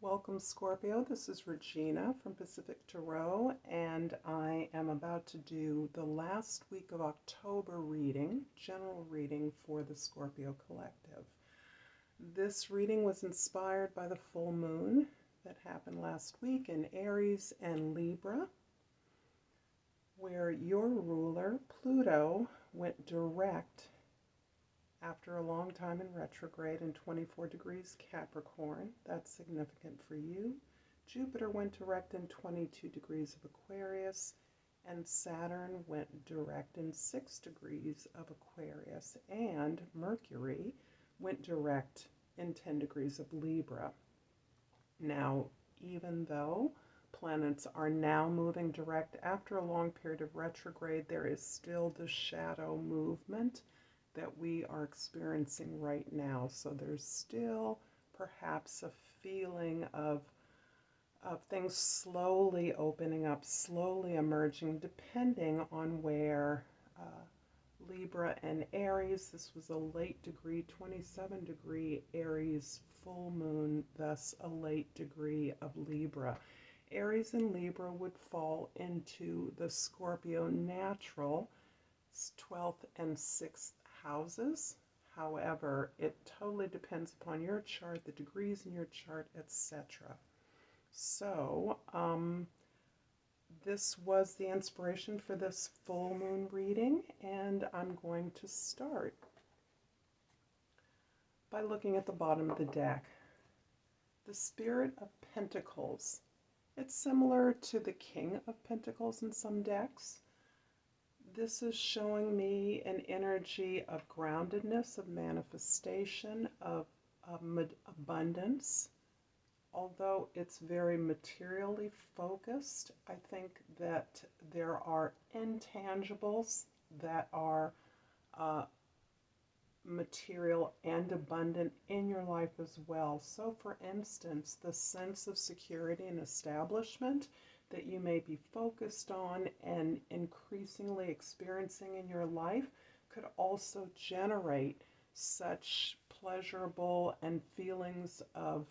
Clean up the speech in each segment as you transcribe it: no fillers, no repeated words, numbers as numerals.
Welcome, Scorpio. This is Regina from Pacific Tarot, and I am about to do the last week of October reading, general reading for the Scorpio Collective. This reading was inspired by the full moon that happened last week in Aries and Libra, where your ruler, Pluto, went direct after a long time in retrograde in 24 degrees Capricorn. That's significant for you. Jupiter went direct in 22 degrees of Aquarius, and Saturn went direct in 6 degrees of Aquarius, and Mercury went direct in 10 degrees of Libra. Now, even though planets are now moving direct after a long period of retrograde, there is still the shadow movement that we are experiencing right now. So there's still perhaps a feeling of things slowly opening up, slowly emerging, depending on where Libra and Aries. This was a late degree, 27 degree Aries full moon, thus a late degree of Libra. Aries and Libra would fall into the Scorpio natural 12th and 6th houses. However, it totally depends upon your chart, the degrees in your chart, etc. So, this was the inspiration for this full moon reading, and I'm going to start by looking at the bottom of the deck. The Spirit of Pentacles. It's similar to the King of Pentacles in some decks. This is showing me an energy of groundedness, of manifestation, of abundance. Although it's very materially focused, I think that there are intangibles that are material and abundant in your life as well. So, for instance, the sense of security and establishment that you may be focused on and increasingly experiencing in your life could also generate such pleasurable and feelings of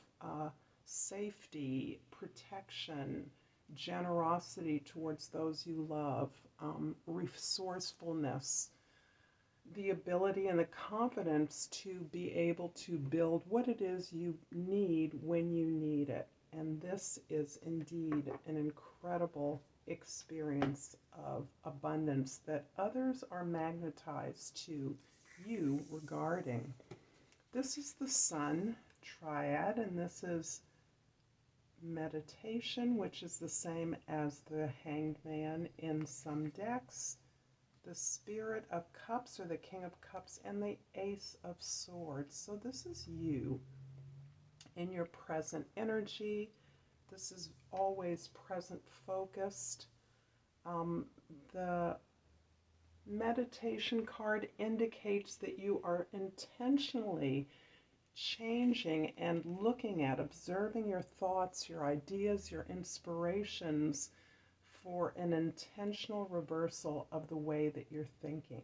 safety, protection, generosity towards those you love, resourcefulness, the ability and the confidence to be able to build what it is you need when you need it. And this is indeed an incredible experience of abundance that others are magnetized to you regarding. This is the Sun Triad, and this is meditation, which is the same as the Hanged Man in some decks. The Spirit of Cups, or the King of Cups, and the Ace of Swords. So this is you in your present energy. This is always present focused. The meditation card indicates that you are intentionally changing and looking at, observing your thoughts, your ideas, your inspirations for an intentional reversal of the way that you're thinking.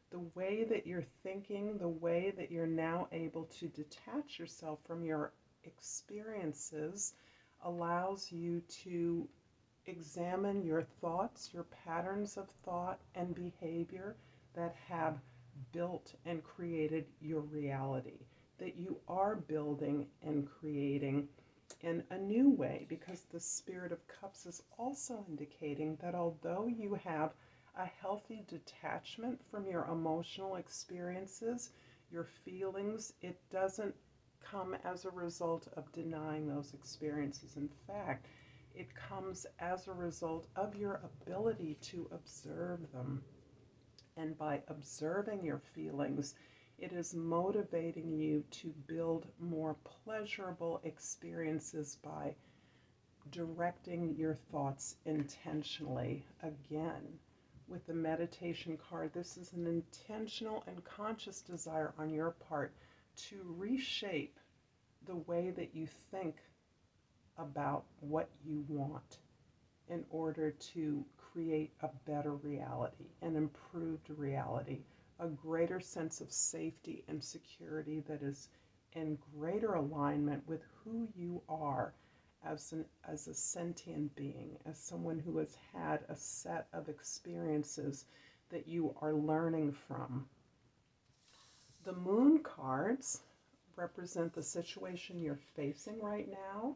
The way that you're thinking, the way that you're now able to detach yourself from your experiences allows you to examine your thoughts, your patterns of thought and behavior that have built and created your reality, that you are building and creating in a new way, because the Spirit of Cups is also indicating that although you have a healthy detachment from your emotional experiences, your feelings, it doesn't come as a result of denying those experiences. In fact, it comes as a result of your ability to observe them. And by observing your feelings, it is motivating you to build more pleasurable experiences by directing your thoughts intentionally. Again, with the meditation card, this is an intentional and conscious desire on your part to reshape the way that you think about what you want in order to create a better reality, an improved reality, a greater sense of safety and security that is in greater alignment with who you are as a sentient being, as someone who has had a set of experiences that you are learning from. The moon cards represent the situation you're facing right now.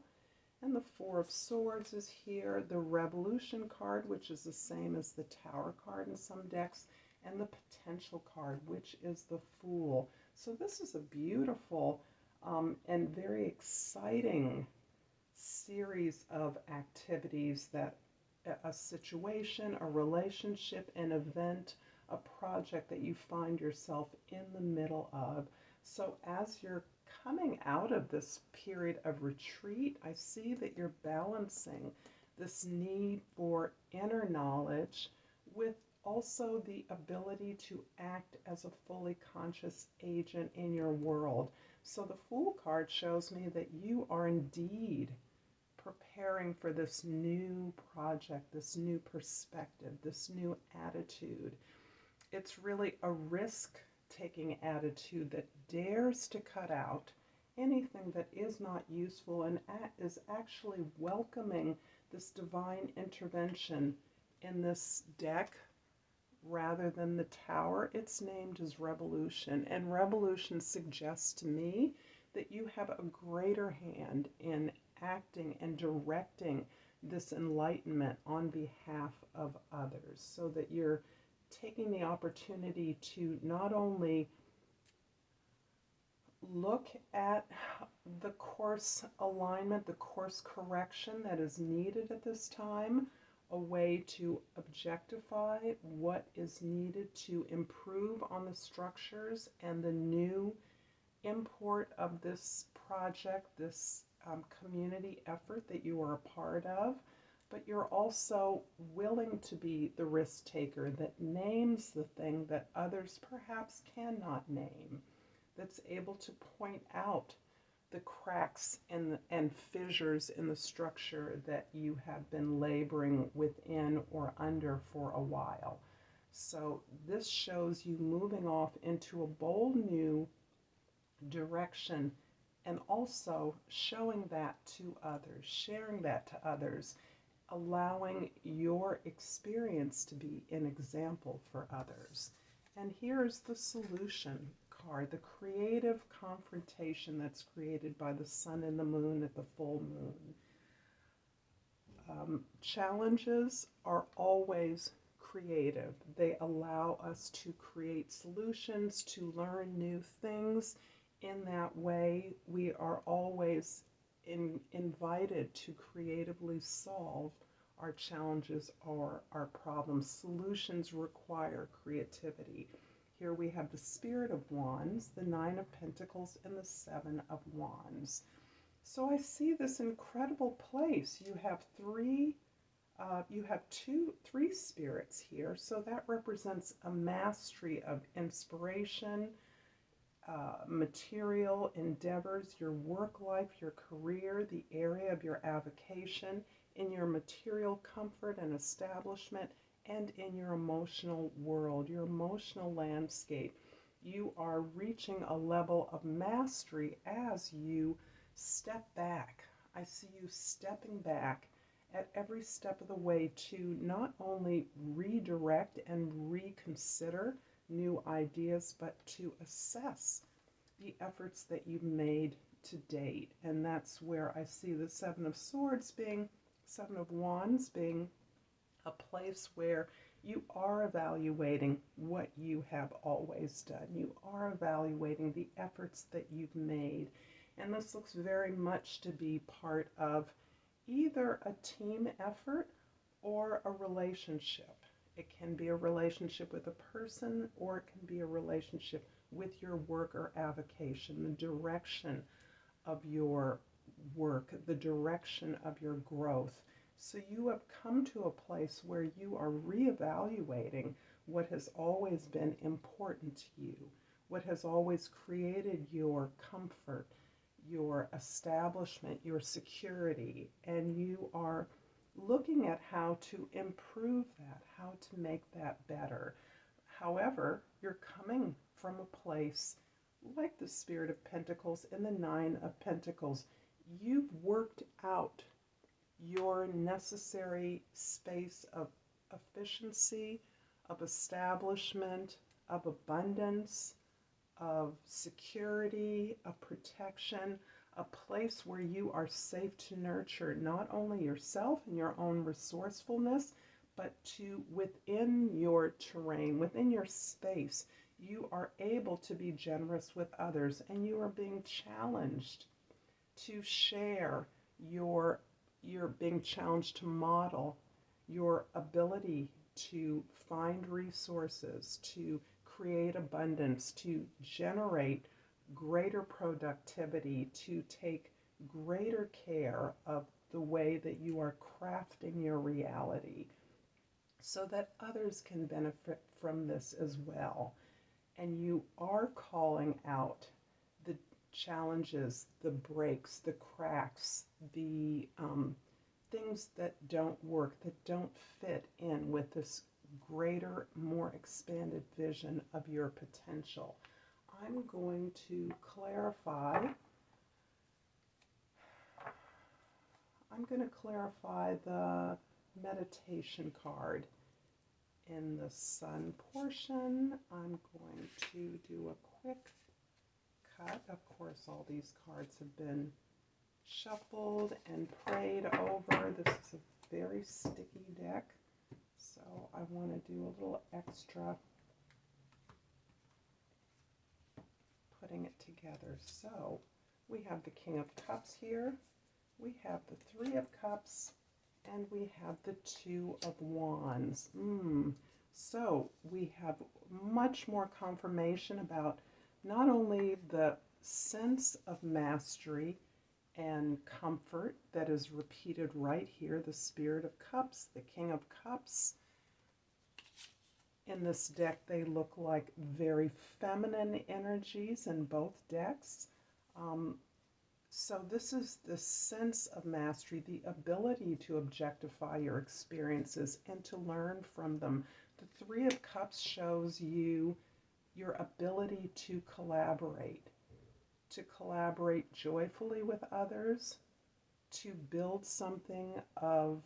And the Four of Swords is here. The Revolution card, which is the same as the Tower card in some decks. And the Potential card, which is the Fool. So this is a beautiful and very exciting series of activities that a situation, a relationship, an event, a project that you find yourself in the middle of. So as you're coming out of this period of retreat, I see that you're balancing this need for inner knowledge with also the ability to act as a fully conscious agent in your world. So the Fool card shows me that you are indeed preparing for this new project, this new perspective, this new attitude. It's really a risk-taking attitude that dares to cut out anything that is not useful and is actually welcoming this divine intervention in this deck rather than the Tower. It's named as Revolution, and Revolution suggests to me that you have a greater hand in acting and directing this enlightenment on behalf of others, so that you're taking the opportunity to not only look at the course alignment, the course correction that is needed at this time, a way to objectify what is needed to improve on the structures and the new import of this project, this community effort that you are a part of, but you're also willing to be the risk taker that names the thing that others perhaps cannot name, that's able to point out the cracks and fissures in the structure that you have been laboring within or under for a while. So this shows you moving off into a bold new direction, and also showing that to others, sharing that to others, allowing your experience to be an example for others. And here's the solution card, the creative confrontation that's created by the sun and the moon at the full moon. Challenges are always creative. They allow us to create solutions, to learn new things. In that way, we are always invited to creatively solve our challenges or our problems. Solutions require creativity. Here we have the Spirit of Wands, the Nine of Pentacles, and the Seven of Wands. So I see this incredible place. You have three spirits here. So that represents a mastery of inspiration, material endeavors, your work life, your career, the area of your avocation, in your material comfort and establishment, and in your emotional world, your emotional landscape. You are reaching a level of mastery as you step back. I see you stepping back at every step of the way to not only redirect and reconsider new ideas, but to assess the efforts that you've made to date. And that's where I see the Seven of Swords being, Seven of Wands being a place where you are evaluating what you have always done. You are evaluating the efforts that you've made. And this looks very much to be part of either a team effort or a relationship. It can be a relationship with a person, or it can be a relationship with your work or avocation, the direction of your work, the direction of your growth. So you have come to a place where you are reevaluating what has always been important to you, what has always created your comfort, your establishment, your security, and you are looking at how to improve that, how to make that better. However, you're coming from a place like the Spirit of Pentacles and the Nine of Pentacles. You've worked out your necessary space of efficiency, of establishment, of abundance, of security, of protection, a place where you are safe to nurture not only yourself and your own resourcefulness, but to within your terrain, within your space, you are able to be generous with others, and you are being challenged to share your you're being challenged to model your ability to find resources, to create abundance, to generate greater productivity, to take greater care of the way that you are crafting your reality so that others can benefit from this as well. And you are calling out the challenges, the breaks, the cracks, the things that don't work, that don't fit in with this greater, more expanded vision of your potential. I'm going to clarify. I'm going to clarify the meditation card in the sun portion. I'm going to do a quick cut. Of course, all these cards have been shuffled and prayed over. This is a very sticky deck, so I want to do a little extra putting it together. So we have the King of Cups here, we have the Three of Cups, and we have the Two of Wands. So we have much more confirmation about not only the sense of mastery and comfort that is repeated right here, the Spirit of Cups, the King of Cups. In this deck, they look like very feminine energies in both decks. So this is the sense of mastery, the ability to objectify your experiences and to learn from them. The Three of Cups shows you your ability to collaborate joyfully with others, to build something of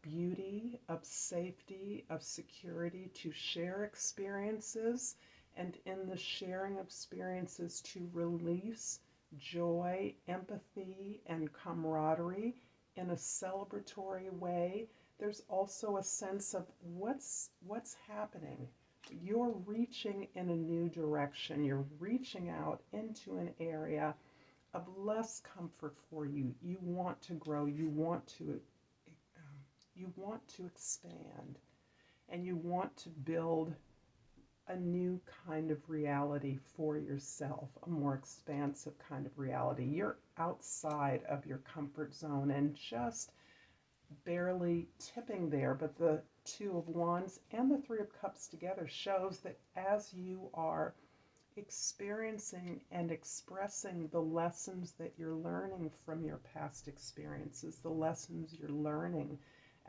beauty, of safety, of security, to share experiences, and in the sharing of experiences to release joy, empathy, and camaraderie in a celebratory way. There's also a sense of what's happening. You're reaching in a new direction. You're reaching out into an area of less comfort for you. You want to grow. You want to expand, and you want to build a new kind of reality for yourself, a more expansive kind of reality. You're outside of your comfort zone and just barely tipping there, but the Two of Wands and the Three of Cups together shows that as you are experiencing and expressing the lessons that you're learning from your past experiences, the lessons you're learning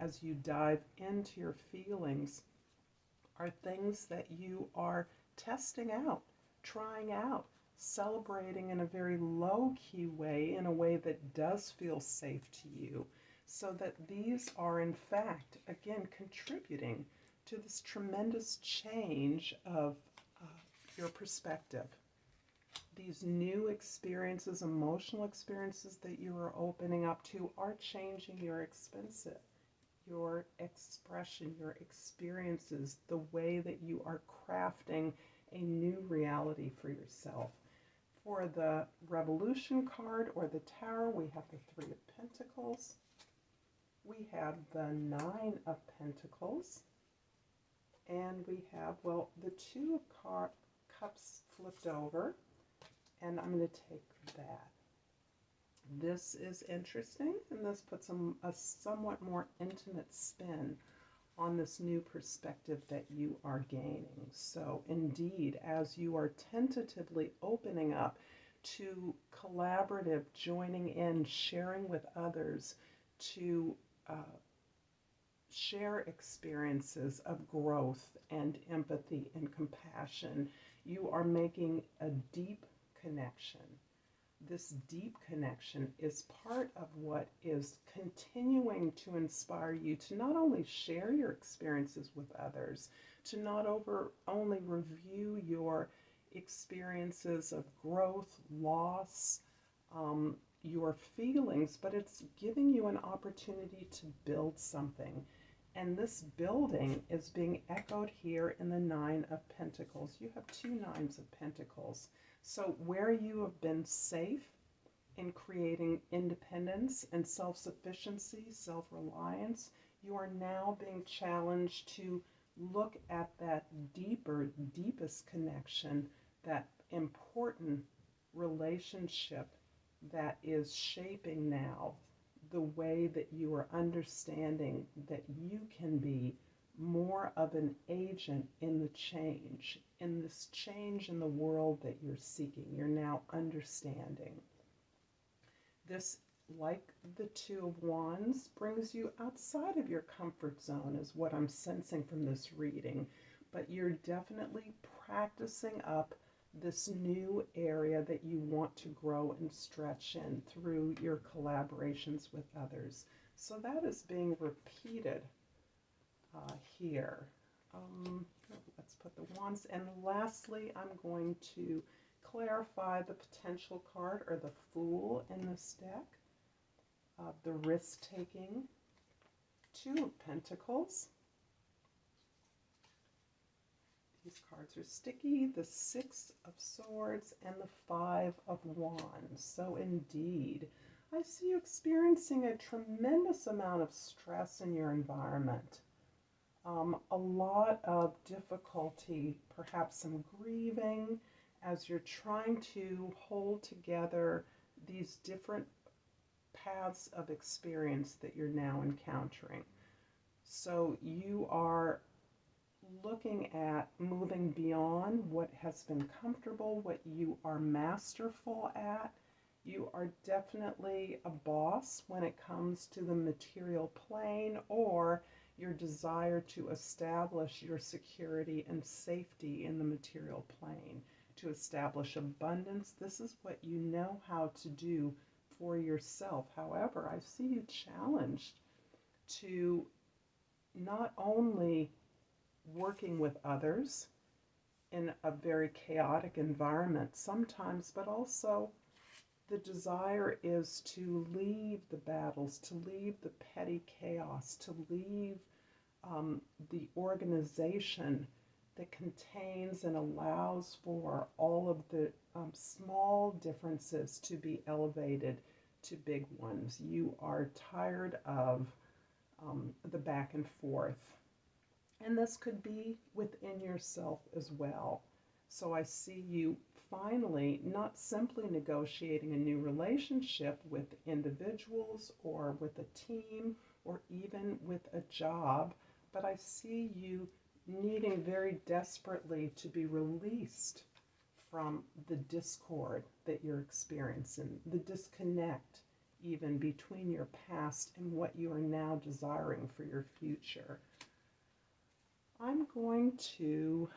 as you dive into your feelings, are things that you are testing out, trying out, celebrating in a very low-key way, in a way that does feel safe to you, so that these are in fact, again, contributing to this tremendous change of your perspective. These new experiences, emotional experiences that you are opening up to, are changing your expression, your experiences, the way that you are crafting a new reality for yourself. For the Revolution card or the Tower, we have the Three of Pentacles. We have the Nine of Pentacles. And we have, well, the Two of Cups flipped over. And I'm going to take that. This is interesting, and this puts a somewhat more intimate spin on this new perspective that you are gaining. So indeed, as you are tentatively opening up to collaborative, joining in, sharing with others, to share experiences of growth and empathy and compassion, you are making a deep connection this deep connection is part of what is continuing to inspire you to not only share your experiences with others, to not only review your experiences of growth, loss, your feelings, but it's giving you an opportunity to build something. And this building is being echoed here in the Nine of Pentacles. You have two Nines of Pentacles. So where you have been safe in creating independence and self-sufficiency, self-reliance, you are now being challenged to look at that deepest connection, that important relationship that is shaping now the way that you are understanding that you can be more of an agent in the change, in this change in the world that you're seeking. You're now understanding. This, like the Two of Wands, brings you outside of your comfort zone, is what I'm sensing from this reading. But you're definitely practicing up this new area that you want to grow and stretch in through your collaborations with others. So that is being repeated here. Let's put the Wands. And lastly, I'm going to clarify the potential card, or the Fool, in this deck. The risk-taking, Two of Pentacles. These cards are sticky. The Six of Swords and the Five of Wands. So indeed, I see you experiencing a tremendous amount of stress in your environment. A lot of difficulty, perhaps some grieving, as you're trying to hold together these different paths of experience that you're now encountering. So you are looking at moving beyond what has been comfortable, what you are masterful at. You are definitely a boss when it comes to the material plane, or your desire to establish your security and safety in the material plane, to establish abundance. This is what you know how to do for yourself. However, I see you challenged to not only working with others in a very chaotic environment sometimes, but also the desire is to leave the battles, to leave the petty chaos, to leave the organization that contains and allows for all of the small differences to be elevated to big ones. You are tired of the back and forth. And this could be within yourself as well. So I see you finally not simply negotiating a new relationship with individuals or with a team or even with a job, but I see you needing very desperately to be released from the discord that you're experiencing, the disconnect even between your past and what you are now desiring for your future. I'm going to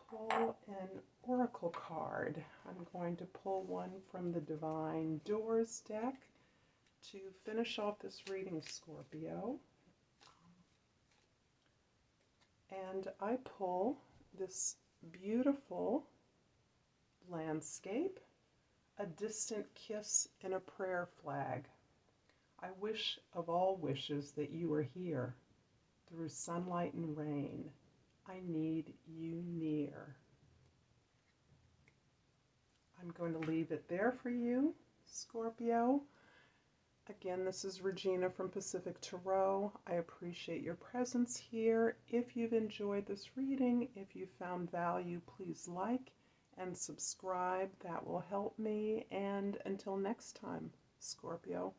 pull an oracle card. I'm going to pull one from the Divine Doors deck to finish off this reading, Scorpio. And I pull this beautiful landscape, a distant kiss and a prayer flag. I wish of all wishes that you are here through sunlight and rain. I need you near. I'm going to leave it there for you, Scorpio. Again, this is Regina from Pacific Tarot. I appreciate your presence here. If you've enjoyed this reading, if you found value, please like and subscribe. That will help me. And until next time, Scorpio,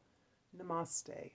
Namaste.